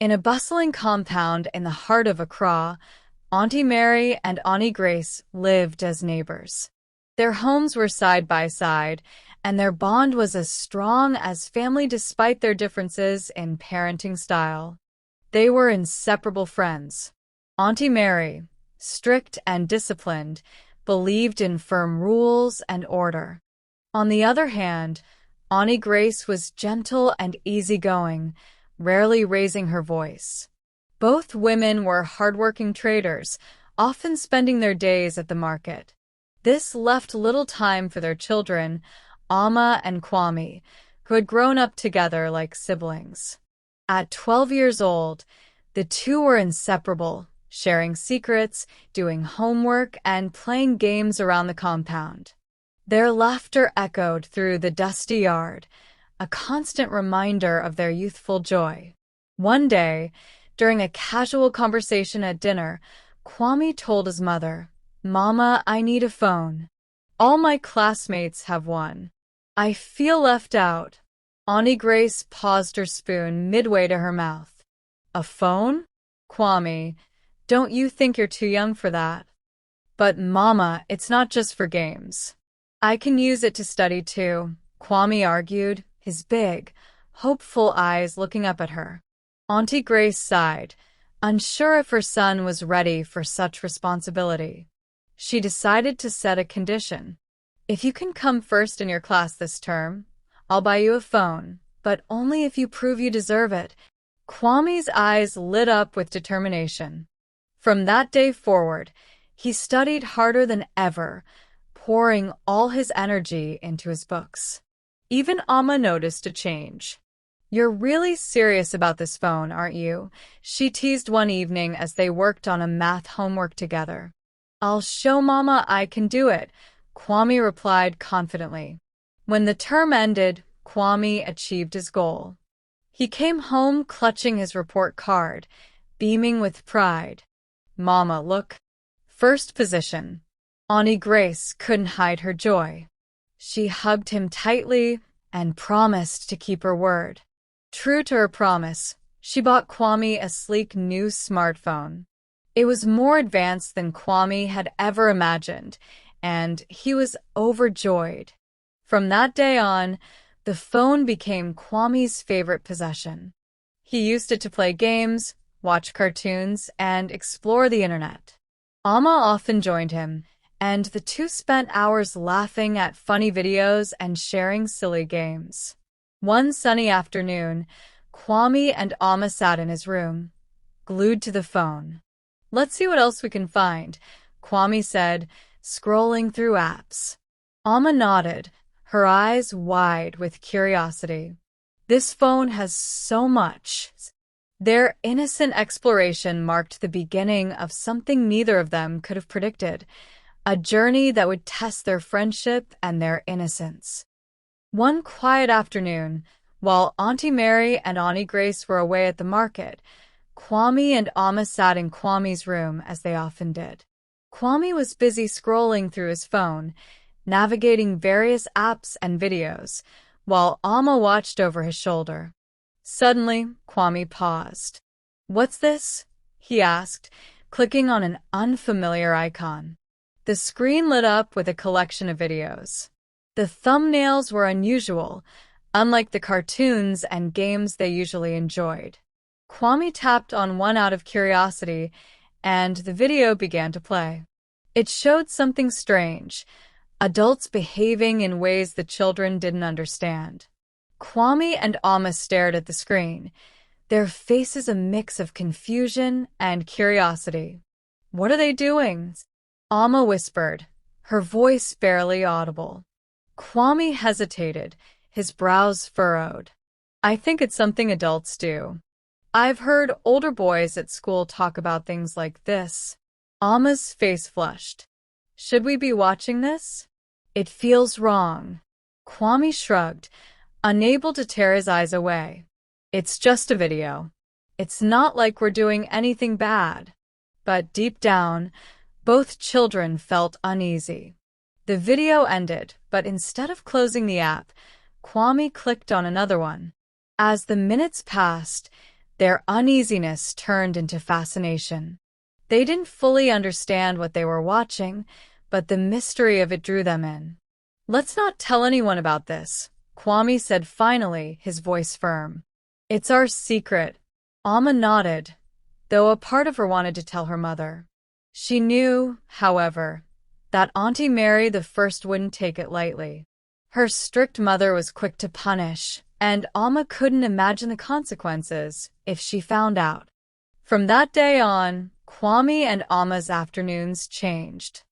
In a bustling compound in the heart of Accra, Auntie Mary and Auntie Grace lived as neighbors. Their homes were side by side, and their bond was as strong as family despite their differences in parenting style. They were inseparable friends. Auntie Mary, strict and disciplined, believed in firm rules and order. On the other hand, Auntie Grace was gentle and easygoing, rarely raising her voice. Both women were hardworking traders, often spending their days at the market. This left little time for their children, Amma and Kwame, who had grown up together like siblings. At 12 years old, the two were inseparable, sharing secrets, doing homework, and playing games around the compound. Their laughter echoed through the dusty yard, a constant reminder of their youthful joy. One day, during a casual conversation at dinner, Kwame told his mother, "Mama, I need a phone. All my classmates have one. I feel left out." Auntie Grace paused her spoon midway to her mouth. "A phone? Kwame, don't you think you're too young for that?" "But Mama, it's not just for games. I can use it to study too," Kwame argued, his big, hopeful eyes looking up at her. Auntie Grace sighed, unsure if her son was ready for such responsibility. She decided to set a condition. "If you can come first in your class this term, I'll buy you a phone, but only if you prove you deserve it." Kwame's eyes lit up with determination. From that day forward, he studied harder than ever, pouring all his energy into his books. Even Amma noticed a change. "You're really serious about this phone, aren't you?" she teased one evening as they worked on a math homework together. "I'll show Mama I can do it," Kwame replied confidently. When the term ended, Kwame achieved his goal. He came home clutching his report card, beaming with pride. "Mama, look. First position." Auntie Grace couldn't hide her joy. She hugged him tightly and promised to keep her word. True to her promise, she bought Kwame a sleek new smartphone. It was more advanced than Kwame had ever imagined, and he was overjoyed. From that day on, the phone became Kwame's favorite possession. He used it to play games, watch cartoons, and explore the internet. Amma often joined him, and the two spent hours laughing at funny videos and sharing silly games. One sunny afternoon, Kwame and Amma sat in his room, glued to the phone. "Let's see what else we can find," Kwame said, scrolling through apps. Amma nodded, her eyes wide with curiosity. "This phone has so much." Their innocent exploration marked the beginning of something neither of them could have predicted, a journey that would test their friendship and their innocence. One quiet afternoon, while Auntie Mary and Auntie Grace were away at the market, Kwame and Amma sat in Kwame's room as they often did. Kwame was busy scrolling through his phone, navigating various apps and videos, while Amma watched over his shoulder. Suddenly, Kwame paused. "What's this?" he asked, clicking on an unfamiliar icon. The screen lit up with a collection of videos. The thumbnails were unusual, unlike the cartoons and games they usually enjoyed. Kwame tapped on one out of curiosity, and the video began to play. It showed something strange, adults behaving in ways the children didn't understand. Kwame and Amma stared at the screen, their faces a mix of confusion and curiosity. "What are they doing?" Amma whispered, her voice barely audible. Kwame hesitated, his brows furrowed. "I think it's something adults do. I've heard older boys at school talk about things like this." Amma's face flushed. "Should we be watching this?" "It feels wrong." Kwame shrugged, unable to tear his eyes away. "It's just a video. It's not like we're doing anything bad." But deep down, both children felt uneasy. The video ended, but instead of closing the app, Kwame clicked on another one. As the minutes passed, Their uneasiness turned into fascination. They didn't fully understand what they were watching, but the mystery of it drew them in. "Let's not tell anyone about this," Kwame said finally, his voice firm. "It's our secret." Amma nodded, though a part of her wanted to tell her mother. She knew, however, that Auntie Mary the First wouldn't take it lightly. Her strict mother was quick to punish, and Amma couldn't imagine the consequences if she found out. From that day on, Kwame and Amma's afternoons changed.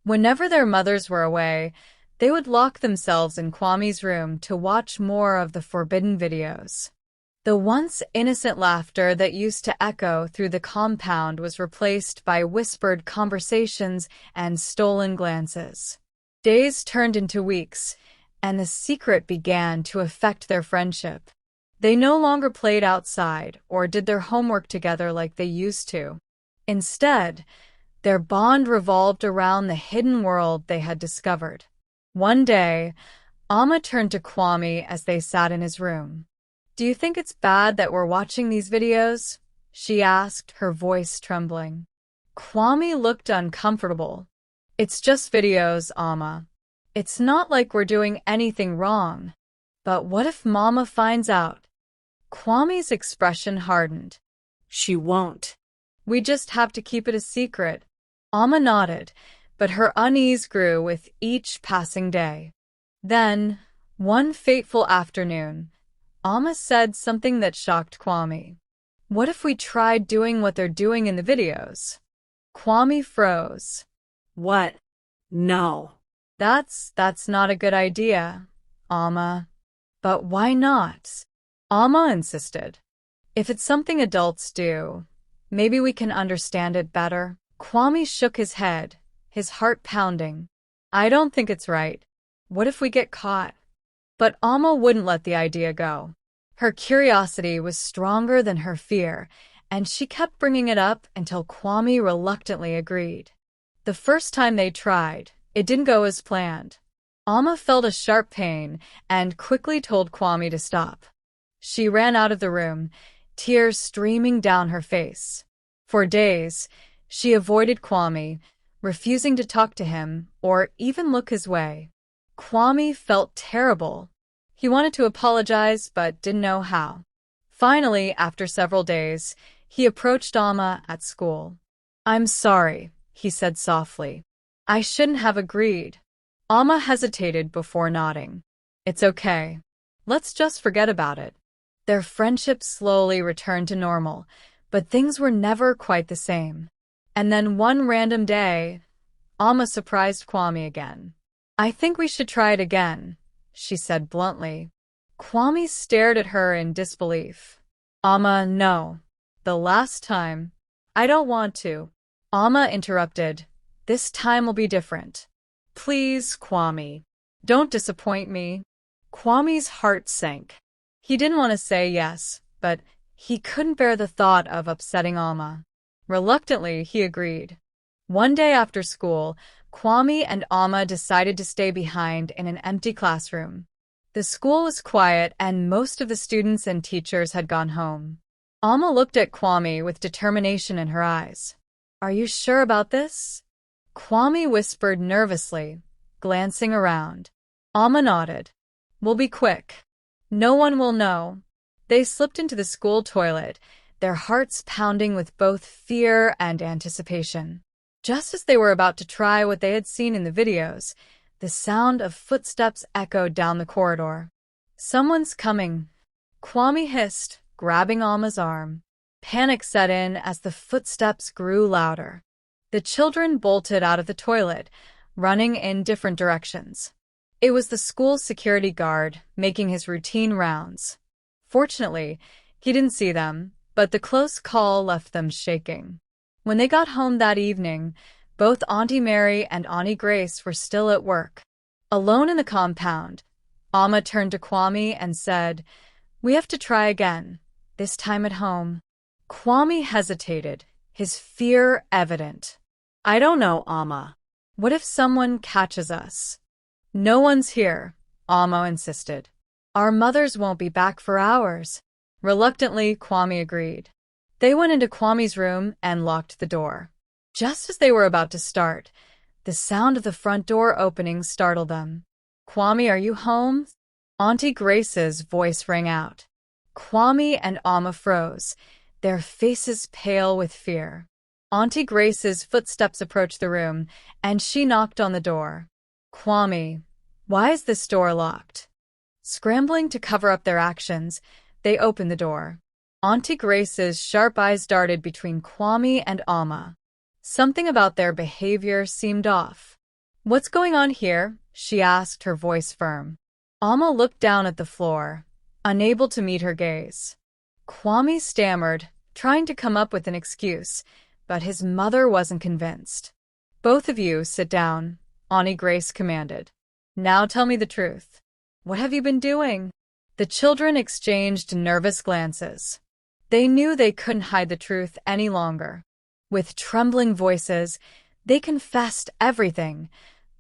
Whenever their mothers were away, they would lock themselves in Kwame's room to watch more of the forbidden videos. The once innocent laughter that used to echo through the compound was replaced by whispered conversations and stolen glances. Days turned into weeks, and the secret began to affect their friendship. They no longer played outside or did their homework together like they used to. Instead, their bond revolved around the hidden world they had discovered. One day, Amma turned to Kwame as they sat in his room. "Do you think it's bad that we're watching these videos?" she asked, her voice trembling. Kwame looked uncomfortable. "It's just videos, Amma. It's not like we're doing anything wrong. But what if Mama finds out?" Kwame's expression hardened. "She won't." "We just have to keep it a secret." Amma nodded, but her unease grew with each passing day. Then, one fateful afternoon, Amma said something that shocked Kwame. "What if we tried doing what they're doing in the videos?" Kwame froze. "What? No." That's not a good idea, Amma." "But why not?" Amma insisted. "If it's something adults do, maybe we can understand it better." Kwame shook his head, his heart pounding. "I don't think it's right. What if we get caught?" But Amma wouldn't let the idea go. Her curiosity was stronger than her fear, and she kept bringing it up until Kwame reluctantly agreed. The first time they tried, it didn't go as planned. Amma felt a sharp pain and quickly told Kwame to stop. She ran out of the room, tears streaming down her face. For days, she avoided Kwame, refusing to talk to him or even look his way. Kwame felt terrible. He wanted to apologize but didn't know how. Finally, after several days, he approached Amma at school. "I'm sorry," he said softly. "I shouldn't have agreed." Amma hesitated before nodding. "It's okay. Let's just forget about it." Their friendship slowly returned to normal, but things were never quite the same. And then one random day, Amma surprised Kwame again. "I think we should try it again," she said bluntly. Kwame stared at her in disbelief. "Amma, no. The last time." "I don't want to." Amma interrupted. "This time will be different. Please, Kwame. Don't disappoint me." Kwame's heart sank. He didn't want to say yes, but he couldn't bear the thought of upsetting Amma. Reluctantly, he agreed. One day after school, Kwame and Amma decided to stay behind in an empty classroom. The school was quiet and most of the students and teachers had gone home. Amma looked at Kwame with determination in her eyes. "Are you sure about this?" Kwame whispered nervously, glancing around. Amma nodded. "We'll be quick. No one will know." They slipped into the school toilet, their hearts pounding with both fear and anticipation. Just as they were about to try what they had seen in the videos, the sound of footsteps echoed down the corridor. "Someone's coming," Kwame hissed, grabbing Amma's arm. Panic set in as the footsteps grew louder. The children bolted out of the toilet, running in different directions. It was the school security guard, making his routine rounds. Fortunately, he didn't see them, but the close call left them shaking. When they got home that evening, both Auntie Mary and Auntie Grace were still at work. Alone in the compound, Amma turned to Kwame and said, "We have to try again, this time at home." Kwame hesitated, his fear evident. "I don't know, Amma. What if someone catches us?" "No one's here," Amma insisted. "Our mothers won't be back for hours." Reluctantly, Kwame agreed. They went into Kwame's room and locked the door. Just as they were about to start, the sound of the front door opening startled them. "Kwame, are you home?" Auntie Grace's voice rang out. Kwame and Amma froze, their faces pale with fear. Auntie Grace's footsteps approached the room, and she knocked on the door. "Kwame, why is this door locked?" Scrambling to cover up their actions, they opened the door. Auntie Grace's sharp eyes darted between Kwame and Amma. Something about their behavior seemed off. "What's going on here?" she asked, her voice firm. Amma looked down at the floor, unable to meet her gaze. Kwame stammered, trying to come up with an excuse, but his mother wasn't convinced. "Both of you sit down," Auntie Grace commanded. "Now tell me the truth. What have you been doing?" The children exchanged nervous glances. They knew they couldn't hide the truth any longer. With trembling voices, they confessed everything: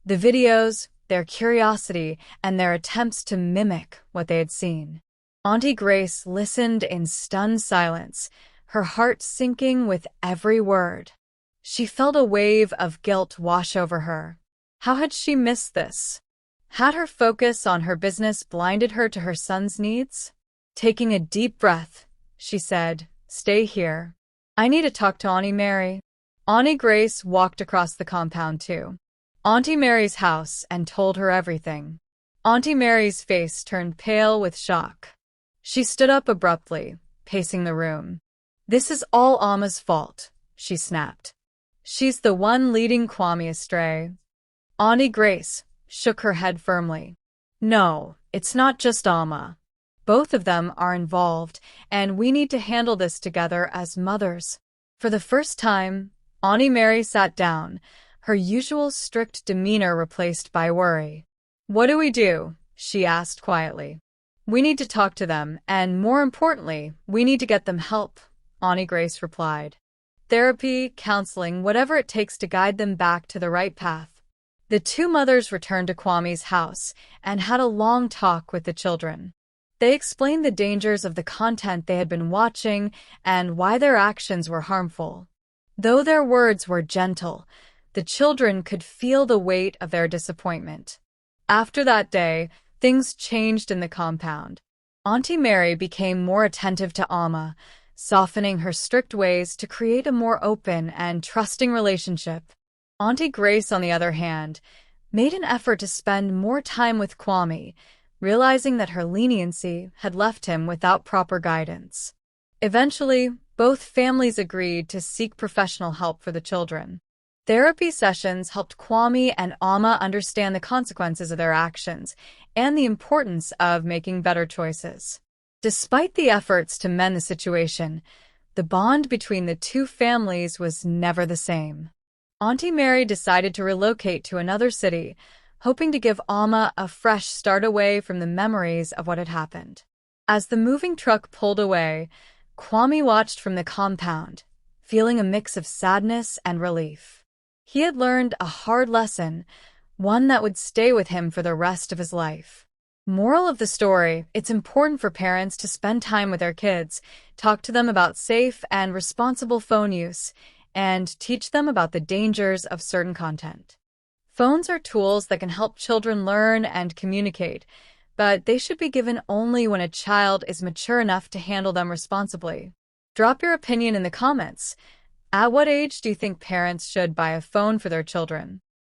the videos, their curiosity, and their attempts to mimic what they had seen. Auntie Grace listened in stunned silence, her heart sinking with every word. She felt a wave of guilt wash over her. How had she missed this? Had her focus on her business blinded her to her son's needs? Taking a deep breath, she said, "Stay here. I need to talk to Auntie Mary." Auntie Grace walked across the compound to Auntie Mary's house and told her everything. Auntie Mary's face turned pale with shock. She stood up abruptly, pacing the room. "This is all Amma's fault," she snapped. "She's the one leading Kwame astray." Auntie Grace shook her head firmly. "No, it's not just Amma. Both of them are involved, and we need to handle this together as mothers." For the first time, Auntie Mary sat down, her usual strict demeanor replaced by worry. "What do we do?" she asked quietly. "We need to talk to them, and more importantly, we need to get them help," Auntie Grace replied. "Therapy, counseling, whatever it takes to guide them back to the right path." The two mothers returned to Kwame's house and had a long talk with the children. They explained the dangers of the content they had been watching and why their actions were harmful. Though their words were gentle, the children could feel the weight of their disappointment. After that day, things changed in the compound. Auntie Mary became more attentive to Amma, softening her strict ways to create a more open and trusting relationship. Auntie Grace, on the other hand, made an effort to spend more time with Kwame, realizing that her leniency had left him without proper guidance. Eventually, both families agreed to seek professional help for the children. Therapy sessions helped Kwame and Amma understand the consequences of their actions and the importance of making better choices. Despite the efforts to mend the situation, the bond between the two families was never the same. Auntie Mary decided to relocate to another city, hoping to give Amma a fresh start away from the memories of what had happened. As the moving truck pulled away, Kwame watched from the compound, feeling a mix of sadness and relief. He had learned a hard lesson, one that would stay with him for the rest of his life. Moral of the story: it's important for parents to spend time with their kids, talk to them about safe and responsible phone use, and teach them about the dangers of certain content. Phones are tools that can help children learn and communicate, but they should be given only when a child is mature enough to handle them responsibly. Drop your opinion in the comments. At what age do you think parents should buy a phone for their children?